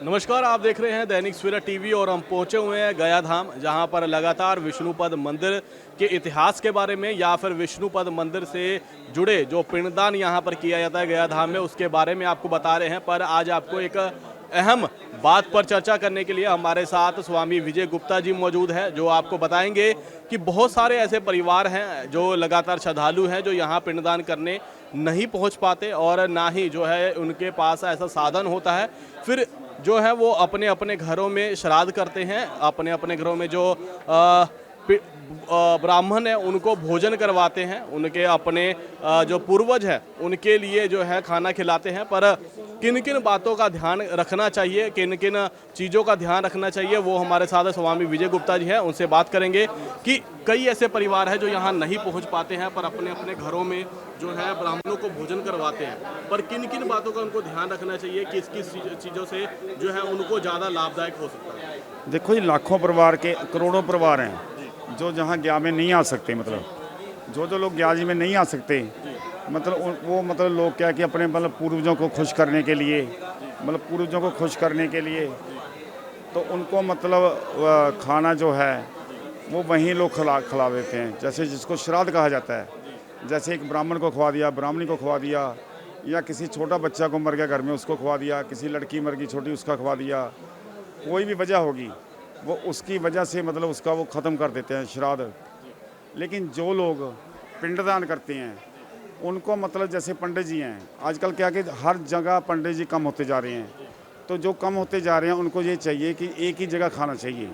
नमस्कार, आप देख रहे हैं दैनिक सवेरा टीवी और हम पहुंचे हुए हैं गया धाम, जहां पर लगातार विष्णुपद मंदिर के इतिहास के बारे में या फिर विष्णुपद मंदिर से जुड़े जो पिंडदान यहां पर किया जाता है गया धाम में, उसके बारे में आपको बता रहे हैं। पर आज आपको एक अहम बात पर चर्चा करने के लिए हमारे साथ स्वामी विजय गुप्ता जी मौजूद है, जो आपको बताएंगे कि बहुत सारे ऐसे परिवार हैं जो लगातार श्रद्धालु हैं जो यहाँ पिंडदान करने नहीं पहुँच पाते और ना ही जो है उनके पास ऐसा साधन होता है। फिर जो है वो अपने अपने घरों में श्राद्ध करते हैं, अपने अपने घरों में जो ब्राह्मण है उनको भोजन करवाते हैं, उनके अपने जो पूर्वज है उनके लिए जो है खाना खिलाते हैं। पर किन किन बातों का ध्यान रखना चाहिए, किन किन चीज़ों का ध्यान रखना चाहिए, वो हमारे साथ स्वामी विजय गुप्ता जी हैं, उनसे बात करेंगे कि कई ऐसे परिवार हैं जो यहाँ नहीं पहुँच पाते हैं पर अपने अपने घरों में जो है ब्राह्मणों को भोजन करवाते हैं। पर किन किन बातों का उनको ध्यान रखना चाहिए, किस किस चीज़ों से जो है उनको ज़्यादा लाभदायक हो सकता है। देखो जी, लाखों परिवार के करोड़ों परिवार हैं जो जहाँ ग्या में नहीं आ सकते। मतलब जो लोग ग्या जी में नहीं आ सकते, मतलब वो मतलब लोग क्या कि अपने मतलब पूर्वजों को खुश करने के लिए, मतलब पूर्वजों को खुश करने के लिए तो उनको मतलब खाना जो है वो वहीं लोग खिला देते हैं। जैसे जिसको श्राद्ध कहा जाता है, जैसे एक ब्राह्मण को खवा दिया, ब्राह्मणी को खवा दिया, या किसी छोटा बच्चा को मर गया घर में उसको खवा दिया, किसी लड़की मर गई छोटी उसका खवा दिया, कोई भी वजह होगी वो उसकी वजह से मतलब उसका वो ख़त्म कर देते हैं श्राद्ध। लेकिन जो लोग पिंडदान करते हैं उनको मतलब जैसे पंडित जी हैं, आजकल क्या कि हर जगह पंडित जी कम होते जा रहे हैं, तो जो कम होते जा रहे हैं उनको ये चाहिए कि एक ही जगह खाना चाहिए।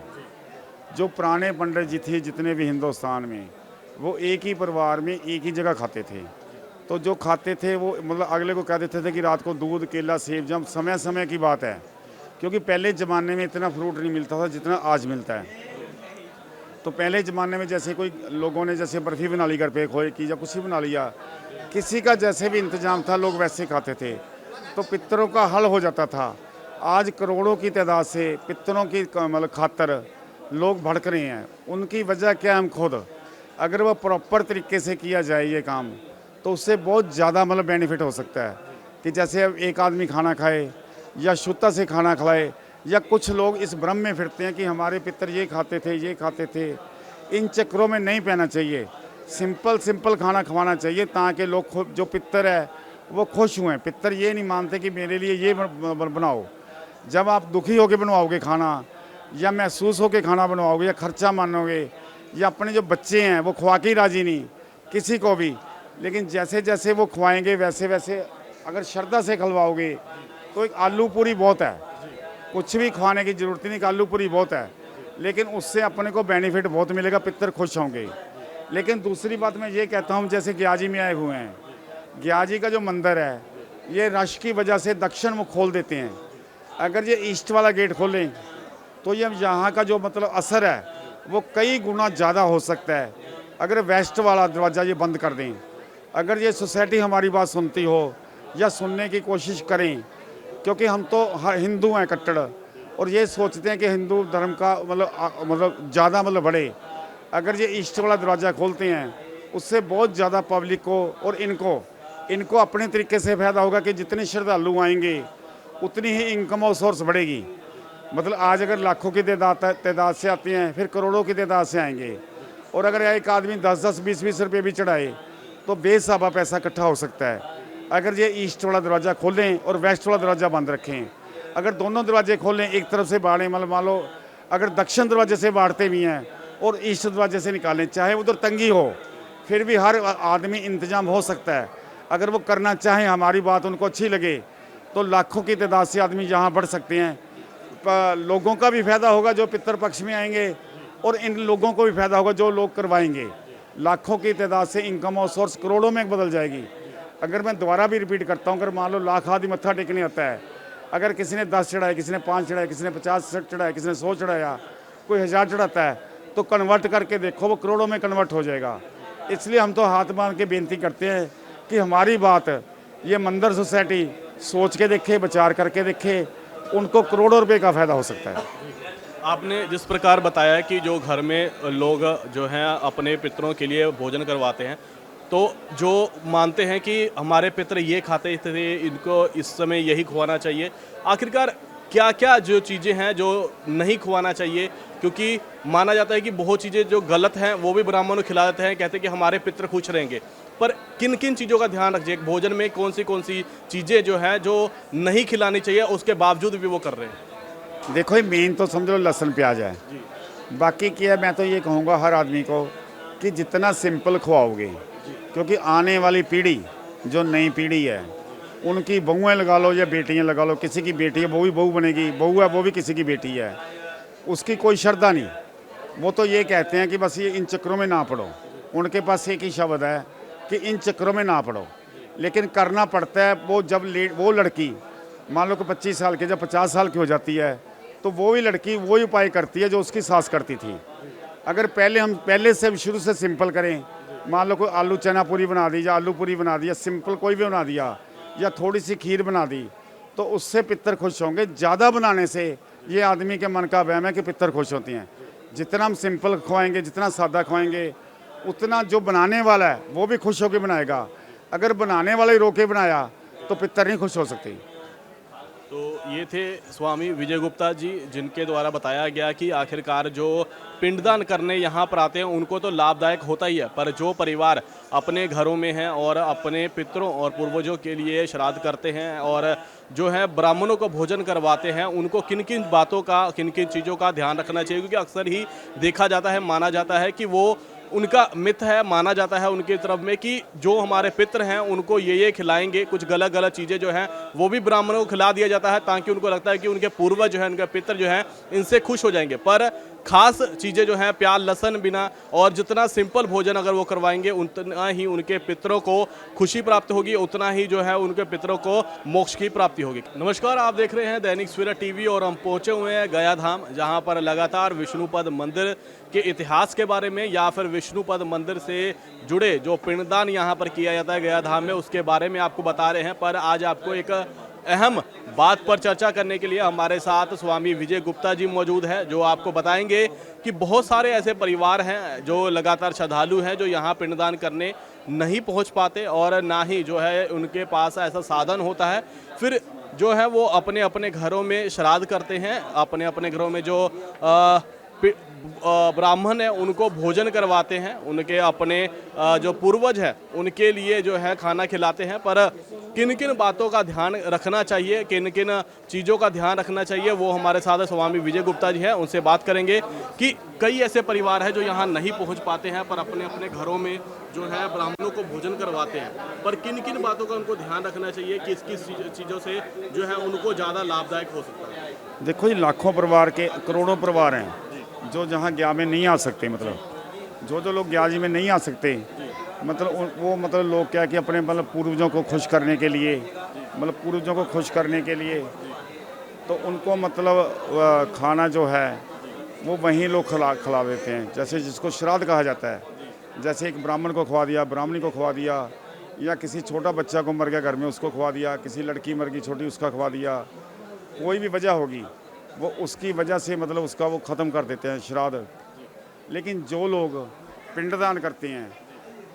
जो पुराने पंडित जी थे जितने भी हिंदुस्तान में, वो एक ही परिवार में एक ही जगह खाते थे। तो जो खाते थे वो मतलब अगले को कह देते थे कि रात को दूध केला सेब, जब समय समय की बात है, क्योंकि पहले ज़माने में इतना फ्रूट नहीं मिलता था जितना आज मिलता है। तो पहले ज़माने में जैसे कोई लोगों ने जैसे बर्फ़ी बना ली घर पे, खोए की या कुछ ही बना लिया, किसी का जैसे भी इंतज़ाम था लोग वैसे खाते थे, तो पितरों का हल हो जाता था। आज करोड़ों की तादाद से पितरों की मतलब खातर लोग भड़क रहे हैं। उनकी वजह क्या है, हम खुद अगर वो प्रॉपर तरीके से किया जाए ये काम, तो उससे बहुत ज़्यादा मतलब बेनिफिट हो सकता है। कि जैसे अब एक आदमी खाना खाए या शुद्धता से खाना खिलाए, या कुछ लोग इस भ्रम में फिरते हैं कि हमारे पितर ये खाते थे ये खाते थे। इन चक्रों में नहीं पहना चाहिए। सिंपल खाना खवाना चाहिए ताकि लोग जो पितर है वो खुश हुए। पितर ये नहीं मानते कि मेरे लिए ये बनाओ। जब आप दुखी होकर बनवाओगे खाना, या महसूस होकर खाना बनवाओगे, या खर्चा मानोगे, या अपने जो बच्चे हैं वो खुआ के ही राजी नहीं किसी को भी, लेकिन जैसे जैसे वो खुआएंगे वैसे वैसे अगर श्रद्धा से खिलवाओगे तो एक आलू पूरी बहुत है, कुछ भी खाने की ज़रूरत नहीं, आलू पूरी बहुत है, लेकिन उससे अपने को बेनिफिट बहुत मिलेगा, पितर खुश होंगे। लेकिन दूसरी बात मैं ये कहता हूँ, जैसे ग्या जी में आए हुए हैं, ग्या जी का जो मंदिर है ये रश की वजह से दक्षिण मुख खोल देते हैं। अगर ये ईस्ट वाला गेट खोलें तो ये यहाँ का जो मतलब असर है वो कई गुना ज़्यादा हो सकता है। अगर वेस्ट वाला दरवाज़ा ये बंद कर दें, अगर ये सोसाइटी हमारी बात सुनती हो या सुनने की कोशिश करें, क्योंकि हम तो हिंदू हैं कट्टर, और ये सोचते हैं कि हिंदू धर्म का मतलब ज़्यादा मतलब बढ़े। अगर ये ईस्ट वाला दरवाज़ा खोलते हैं उससे बहुत ज़्यादा पब्लिक को और इनको अपने तरीके से फ़ायदा होगा कि जितने श्रद्धालु आएंगे उतनी ही इनकम और सोर्स बढ़ेगी। मतलब आज अगर लाखों की तादाद से आते हैं, फिर करोड़ों की तादाद से आएंगे, और अगर एक आदमी 10-10 20-20 रुपये भी चढ़ाए तो बेसाबा पैसा इकट्ठा हो सकता है। अगर ये ईस्ट वाला दरवाज़ा खोलें और वेस्ट वाला दरवाज़ा बंद रखें, अगर दोनों दरवाजे खोलें, एक तरफ से बाढ़ें, मतलब मान लो अगर दक्षिण दरवाजे से बाढ़ते भी हैं और ईस्ट दरवाजे से निकालें, चाहे उधर तंगी हो फिर भी हर आदमी इंतज़ाम हो सकता है। अगर वो करना चाहें, हमारी बात उनको अच्छी लगे, तो लाखों की तादाद से आदमी यहाँ बढ़ सकते हैं। लोगों का भी फ़ायदा होगा जो पितर पक्ष में आएंगे, और इन लोगों को भी फ़ायदा होगा जो लोग करवाएंगे। लाखों की तादाद से इनकम और सोर्स करोड़ों में बदल जाएगी। अगर मैं दोबारा भी रिपीट करता हूँ, अगर मान लो लाख आदमी मत्था टेकने आता है, अगर किसी ने 10 चढ़ाए, किसी ने 5 चढ़ाए, किसी ने 50 चढ़ाए, किसी ने 100 चढ़ाया, कोई 1000 चढ़ाता है, तो कन्वर्ट करके देखो वो करोड़ों में कन्वर्ट हो जाएगा। इसलिए हम तो हाथ बांध के बेनती करते हैं कि हमारी बात ये मंदिर सोसाइटी सोच के देखे, विचार करके देखे, उनको करोड़ों रुपए का फ़ायदा हो सकता है। आपने जिस प्रकार बताया कि जो घर में लोग जो हैं अपने पितरों के लिए भोजन करवाते हैं, तो जो मानते हैं कि हमारे पितर ये खाते थे, इनको इस समय यही खुआना चाहिए, आखिरकार क्या क्या जो चीज़ें हैं जो नहीं खुआना चाहिए, क्योंकि माना जाता है कि बहुत चीज़ें जो गलत हैं वो भी ब्राह्मणों को खिला देते हैं, कहते हैं कि हमारे पितृ खुश रहेंगे। पर किन किन चीज़ों का ध्यान रखिए, भोजन में कौन सी चीज़ें जो हैं जो नहीं खिलानी चाहिए, उसके बावजूद भी वो कर रहे हैं। देखो ये मेन तो समझ लो लहसुन प्याज है। बाकी क्या है, मैं तो ये कहूँगा हर आदमी को कि जितना सिंपल खवाओगे, क्योंकि आने वाली पीढ़ी जो नई पीढ़ी है उनकी बहुएँ लगा लो या बेटियाँ लगा लो, किसी की बेटी है वो भी बहू बनेगी, बहू है वो भी किसी की बेटी है, उसकी कोई श्रद्धा नहीं। वो तो ये कहते हैं कि बस ये इन चक्करों में ना पड़ो। उनके पास एक ही शब्द है कि इन चक्करों में ना पड़ो, लेकिन करना पड़ता है। वो जब वो लड़की मान लो कि 25 साल की, जब 50 साल की हो जाती है तो वो भी लड़की वही उपाय करती है जो उसकी सास करती थी। अगर हम पहले से शुरू से सिंपल करें, मान लो कोई आलू चना पूरी बना दी या आलू पूरी बना दी या सिंपल कोई भी बना दिया या थोड़ी सी खीर बना दी, तो उससे पितर खुश होंगे। ज़्यादा बनाने से ये आदमी के मन का वहम है कि पितर खुश होती हैं। जितना हम सिंपल खवाएंगे, जितना सादा खवाएंगे, उतना जो बनाने वाला है वो भी खुश होकर बनाएगा। अगर बनाने वाला ही रोके बनाया तो पितर नहीं खुश हो सकती। तो ये थे स्वामी विजय गुप्ता जी, जिनके द्वारा बताया गया कि आखिरकार जो पिंडदान करने यहाँ पर आते हैं उनको तो लाभदायक होता ही है, पर जो परिवार अपने घरों में हैं और अपने पितरों और पूर्वजों के लिए श्राद्ध करते हैं और जो है ब्राह्मणों को भोजन करवाते हैं, उनको किन किन बातों का, किन किन चीज़ों का ध्यान रखना चाहिए। क्योंकि अक्सर ही देखा जाता है, माना जाता है कि वो उनका मिथ है, माना जाता है उनकी तरफ में कि जो हमारे पितृ हैं उनको ये खिलाएंगे। कुछ गलत गलत चीज़ें जो हैं वो भी ब्राह्मणों को खिला दिया जाता है, ताकि उनको लगता है कि उनके पूर्वज जो है, उनके पितृ जो हैं, इनसे खुश हो जाएंगे। पर खास चीज़ें जो हैं प्याज लहसुन बिना और जितना सिंपल भोजन अगर वो करवाएंगे उतना ही उनके पितरों को खुशी प्राप्त होगी, उतना ही जो है उनके पितरों को मोक्ष की प्राप्ति होगी। नमस्कार, आप देख रहे हैं दैनिक सवेरा टीवी और हम पहुंचे हुए हैं गया धाम, जहां पर लगातार विष्णुपद मंदिर के इतिहास के बारे में या फिर विष्णुपद मंदिर से जुड़े जो पिंडदान यहाँ पर किया जाता है गया धाम में, उसके बारे में आपको बता रहे हैं। पर आज आपको एक अहम बात पर चर्चा करने के लिए हमारे साथ स्वामी विजय गुप्ता जी मौजूद है, जो आपको बताएंगे कि बहुत सारे ऐसे परिवार हैं जो लगातार श्रद्धालु हैं जो यहाँ पिंडदान करने नहीं पहुँच पाते और ना ही जो है उनके पास ऐसा साधन होता है। फिर जो है वो अपने अपने घरों में श्राद्ध करते हैं, अपने अपने घरों में जो ब्राह्मण है उनको भोजन करवाते हैं, उनके अपने जो पूर्वज है उनके लिए जो है खाना खिलाते हैं। पर किन किन बातों का ध्यान रखना चाहिए, किन किन चीज़ों का ध्यान रखना चाहिए, वो हमारे साथ स्वामी विजय गुप्ता जी हैं, उनसे बात करेंगे कि कई ऐसे परिवार हैं जो यहाँ नहीं पहुँच पाते हैं पर अपने अपने घरों में जो है ब्राह्मणों को भोजन करवाते हैं। पर किन किन बातों का उनको ध्यान रखना चाहिए, किस किस चीज़ों से जो है उनको ज़्यादा लाभदायक हो सकता है। देखो ये लाखों परिवार के, करोड़ों परिवार हैं जो जहाँ गया में नहीं आ सकते। मतलब जो लोग गया जी में नहीं आ सकते, मतलब वो मतलब लोग क्या कि अपने मतलब पूर्वजों को खुश करने के लिए, मतलब पूर्वजों को खुश करने के लिए तो उनको मतलब खाना जो है वो वहीं लोग खिला देते हैं। जैसे जिसको श्राद्ध कहा जाता है, जैसे एक ब्राह्मण को खवा दिया, ब्राह्मणी को खवा दिया, या किसी छोटा बच्चा को मर गया घर में उसको खवा दिया, किसी लड़की मर गई छोटी उसका खवा दिया, कोई भी वजह होगी वो उसकी वजह से मतलब उसका वो ख़त्म कर देते हैं श्राद्ध। लेकिन जो लोग पिंडदान करते हैं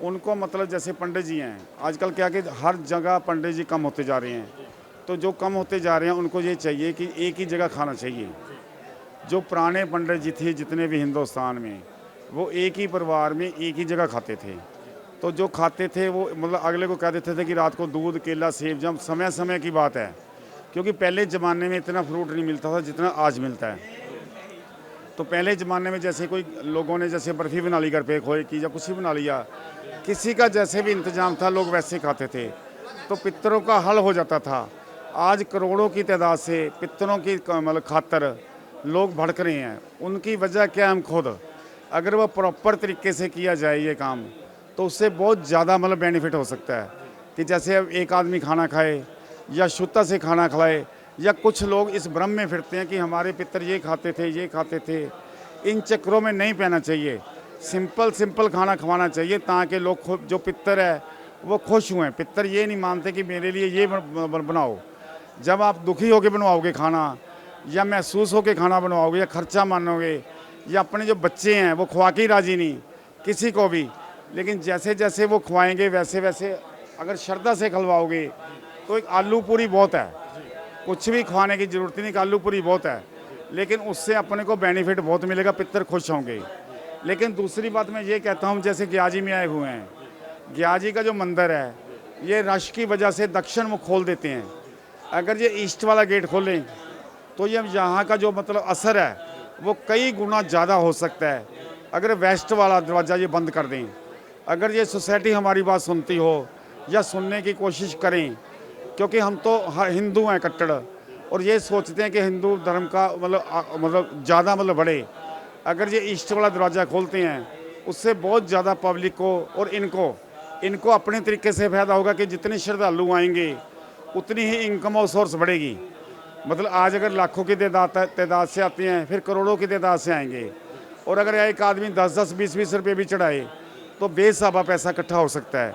उनको मतलब जैसे पंडित जी हैं, आजकल क्या कि हर जगह पंडित जी कम होते जा रहे हैं, तो जो कम होते जा रहे हैं उनको ये चाहिए कि एक ही जगह खाना चाहिए। जो पुराने पंडित जी थे जितने भी हिंदुस्तान में, वो एक ही परिवार में एक ही जगह खाते थे। तो जो खाते थे वो मतलब अगले को कह देते थे कि रात को दूध केला सेब, जब समय समय की बात है, क्योंकि पहले ज़माने में इतना फ्रूट नहीं मिलता था जितना आज मिलता है। तो पहले ज़माने में जैसे कोई लोगों ने जैसे बर्फ़ी बना ली घर पे, खोए की या कुछ ही बना लिया, किसी का जैसे भी इंतज़ाम था लोग वैसे खाते थे, तो पितरों का हल हो जाता था। आज करोड़ों की तादाद से पितरों की मतलब खातर लोग भड़क रहे हैं। उनकी वजह क्या है, हम खुद अगर वह प्रॉपर तरीके से किया जाए ये काम, तो उससे बहुत ज़्यादा मतलब बेनिफिट हो सकता है। कि जैसे अब एक आदमी खाना खाए या शुद्धता से खाना खिलाए, या कुछ लोग इस भ्रम में फिरते हैं कि हमारे पितर ये खाते थे ये खाते थे। इन चक्करों में नहीं पहना चाहिए, सिंपल खाना खवाना चाहिए ताकि लोग खुद जो पितर है वो खुश हुए। पितर ये नहीं मानते कि मेरे लिए ये बनाओ। जब आप दुखी होकर बनवाओगे खाना, या महसूस होकर खाना बनवाओगे, या खर्चा मानोगे, या अपने जो बच्चे हैं वो खुआ के ही राजी नहीं किसी को भी, लेकिन जैसे जैसे वो खुआएंगे वैसे वैसे अगर श्रद्धा से खिलवाओगे तो एक आलू पूरी बहुत है। कुछ भी खाने की ज़रूरत नहीं, आलू पूरी बहुत है, लेकिन उससे अपने को बेनिफिट बहुत मिलेगा, पितर खुश होंगे। लेकिन दूसरी बात मैं ये कहता हूँ, जैसे ग्याजी में आए हुए हैं, ग्याजी का जो मंदिर है ये रश की वजह से दक्षिण मुख खोल देते हैं। अगर ये ईस्ट वाला गेट खोलें तो ये यहाँ का जो मतलब असर है वो कई गुना ज़्यादा हो सकता है। अगर वेस्ट वाला दरवाज़ा ये बंद कर दें, अगर ये सोसाइटी हमारी बात सुनती हो या सुनने की कोशिश करें, क्योंकि हम तो हिंदू हैं कट्टर और ये सोचते हैं कि हिंदू धर्म का मतलब ज़्यादा मतलब बढ़े। अगर ये ईस्ट वाला दरवाज़ा खोलते हैं उससे बहुत ज़्यादा पब्लिक को और इनको अपने तरीके से फ़ायदा होगा कि जितने श्रद्धालु आएंगे उतनी ही इनकम और सोर्स बढ़ेगी। मतलब आज अगर लाखों की तादाद से आते हैं, फिर करोड़ों की तादाद से आएंगे, और अगर एक आदमी 10-10, 20-20 रुपये भी चढ़ाए तो बेसाबा पैसा इकट्ठा हो सकता है।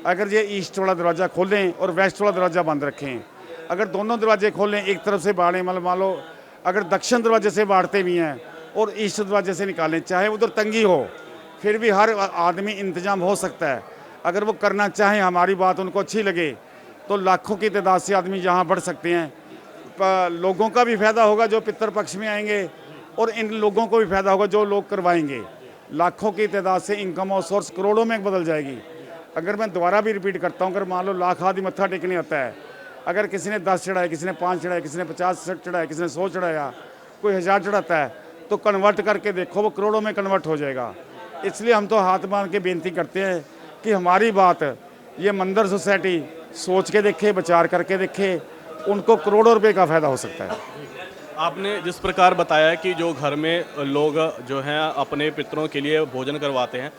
अगर ये ईस्ट वाला दरवाज़ा खोलें और वेस्ट वाला दरवाज़ा बंद रखें, अगर दोनों दरवाजे खोलें, एक तरफ से बाढ़ें, मतलब मान लो अगर दक्षिण दरवाजे से बाढ़ते भी हैं और ईस्ट दरवाजे से निकालें, चाहे उधर तंगी हो फिर भी हर आदमी इंतजाम हो सकता है। अगर वो करना चाहें, हमारी बात उनको अच्छी लगे, तो लाखों की तादाद से आदमी यहाँ बढ़ सकते हैं। लोगों का भी फ़ायदा होगा जो पितर पक्ष में आएंगे, और इन लोगों को भी फ़ायदा होगा जो लोग करवाएंगे। लाखों की तादाद से इनकम और सोर्स करोड़ों में बदल जाएगी। अगर मैं दोबारा भी रिपीट करता हूँ, अगर मान लो लाख आदमी मत्था टेकने आता है, अगर किसी ने 10 चढ़ाए, किसी ने 5 चढ़ाए, किसी ने 50 चढ़ाए, किसी ने 100 चढ़ाया, कोई 1000 चढ़ाता है, तो कन्वर्ट करके देखो वो करोड़ों में कन्वर्ट हो जाएगा। इसलिए हम तो हाथ बांध के बेनती करते हैं कि हमारी बात ये मंदिर सोसाइटी सोच के देखे, विचार करके देखे, उनको करोड़ों रुपए का फ़ायदा हो सकता है। आपने जिस प्रकार बताया कि जो घर में लोग जो हैं अपने पितरों के लिए भोजन करवाते हैं,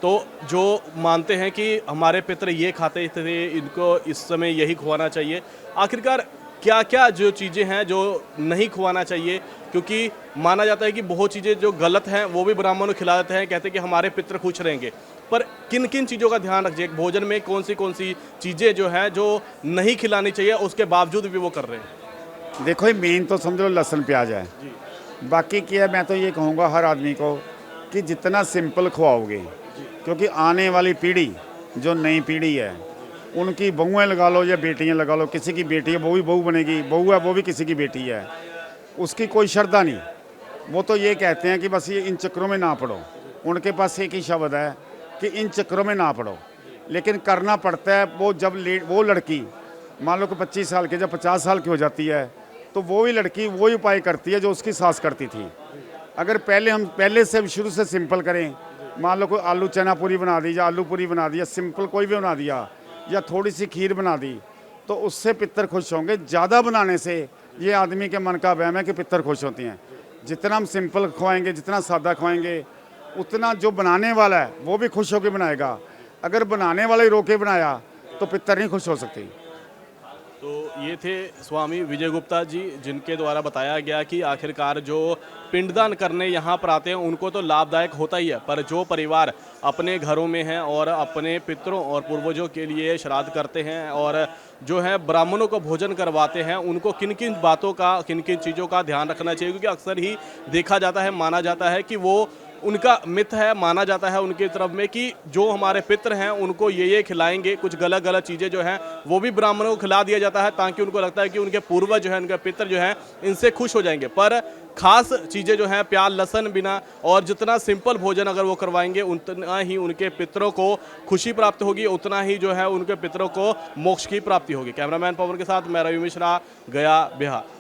तो जो मानते हैं कि हमारे पितर ये खाते थे, इनको इस समय यही खुआना चाहिए, आखिरकार क्या क्या जो चीज़ें हैं जो नहीं खुआना चाहिए? क्योंकि माना जाता है कि बहुत चीज़ें जो गलत हैं वो भी ब्राह्मणों को खिला देते हैं, कहते हैं कि हमारे पितर खुश रहेंगे, पर किन किन चीज़ों का ध्यान रखिए? भोजन में कौन सी चीज़ें जो हैं जो नहीं खिलानी चाहिए, उसके बावजूद भी वो कर रहे हैं? देखो ये मेन तो समझ लो लहसुन प्याज है। बाकी क्या है, मैं तो ये कहूँगा हर आदमी को कि जितना सिंपल खुआओगे, क्योंकि आने वाली पीढ़ी जो नई पीढ़ी है उनकी बहुएँ लगा लो या बेटियाँ लगा लो, किसी की बेटी है वो भी बहू बनेगी, बहू है वो भी किसी की बेटी है, उसकी कोई श्रद्धा नहीं। वो तो ये कहते हैं कि बस ये इन चक्करों में ना पड़ो। उनके पास एक ही शब्द है कि इन चक्करों में ना पड़ो, लेकिन करना पड़ता है। वो जब वो लड़की मान लो कि 25 साल की, जब 50 साल की हो जाती है तो वो ही लड़की वही उपाय करती है जो उसकी सास करती थी। अगर हम पहले से शुरू से सिंपल करें, मान लो कोई आलू चना पूरी बना दी या आलू पूरी बना दी या सिंपल कोई भी बना दिया या थोड़ी सी खीर बना दी, तो उससे पितर खुश होंगे। ज़्यादा बनाने से ये आदमी के मन का वहम है कि पितर खुश होती हैं। जितना हम सिंपल खुआएंगे, जितना सादा खुआएंगे, उतना जो बनाने वाला है वो भी खुश होकर बनाएगा। अगर बनाने वाला ही रोके बनाया तो पितर नहीं खुश हो सकती। तो ये थे स्वामी विजय गुप्ता जी, जिनके द्वारा बताया गया कि आखिरकार जो पिंडदान करने यहाँ पर आते हैं उनको तो लाभदायक होता ही है, पर जो परिवार अपने घरों में हैं और अपने पितरों और पूर्वजों के लिए श्राद्ध करते हैं और जो है ब्राह्मणों को भोजन करवाते हैं, उनको किन किन बातों का, किन किन चीज़ों का ध्यान रखना चाहिए? क्योंकि अक्सर ही देखा जाता है, माना जाता है कि वो उनका मिथ है, माना जाता है उनकी तरफ में कि जो हमारे पितर हैं उनको ये खिलाएंगे, कुछ गलत गलत चीज़ें जो हैं वो भी ब्राह्मणों को खिला दिया जाता है, ताकि उनको लगता है कि उनके पूर्वज जो है, उनके पितर जो हैं इनसे खुश हो जाएंगे। पर खास चीज़ें जो हैं प्याज लहसुन बिना और जितना सिंपल भोजन अगर वो करवाएंगे उतना ही उनके पितरों को खुशी प्राप्त होगी, उतना ही जो है उनके पितरों को मोक्ष की प्राप्ति होगी। कैमरामैन पवन के साथ मैं रवि मिश्रा, गया, बिहार।